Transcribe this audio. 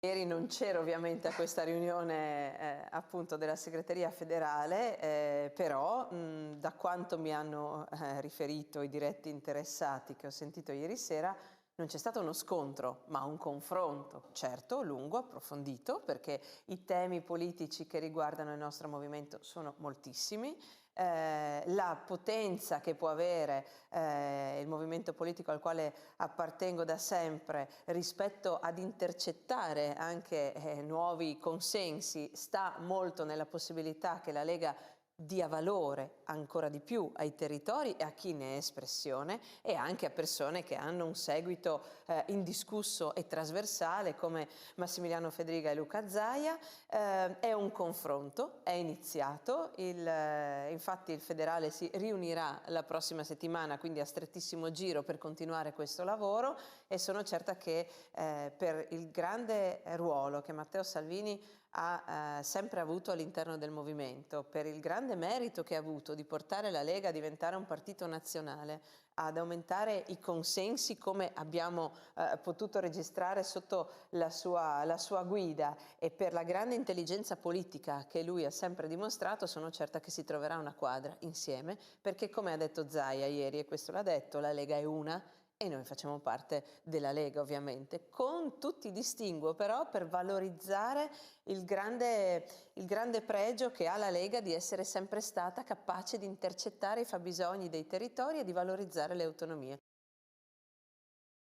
Ieri non c'ero ovviamente a questa riunione appunto della segreteria federale, però da quanto mi hanno riferito i diretti interessati che ho sentito ieri sera, non c'è stato uno scontro, ma un confronto, certo lungo, approfondito, perché i temi politici che riguardano il nostro movimento sono moltissimi. La potenza che può avere il movimento politico al quale appartengo da sempre rispetto ad intercettare anche nuovi consensi sta molto nella possibilità che la Lega dia valore ancora di più ai territori e a chi ne è espressione e anche a persone che hanno un seguito indiscusso e trasversale come Massimiliano Fedriga e Luca Zaia. È un confronto, è iniziato, infatti il federale si riunirà la prossima settimana, quindi a strettissimo giro per continuare questo lavoro e sono certa che per il grande ruolo che Matteo Salvini ha sempre avuto all'interno del movimento, per il grande merito che ha avuto di portare la Lega a diventare un partito nazionale, ad aumentare i consensi come abbiamo potuto registrare sotto la sua guida e per la grande intelligenza politica che lui ha sempre dimostrato, sono certa che si troverà una quadra insieme, perché come ha detto Zaia ieri, e questo l'ha detto, la Lega è una e noi facciamo parte della Lega ovviamente, con tutti i distinguo però per valorizzare il grande pregio che ha la Lega di essere sempre stata capace di intercettare i fabbisogni dei territori e di valorizzare le autonomie.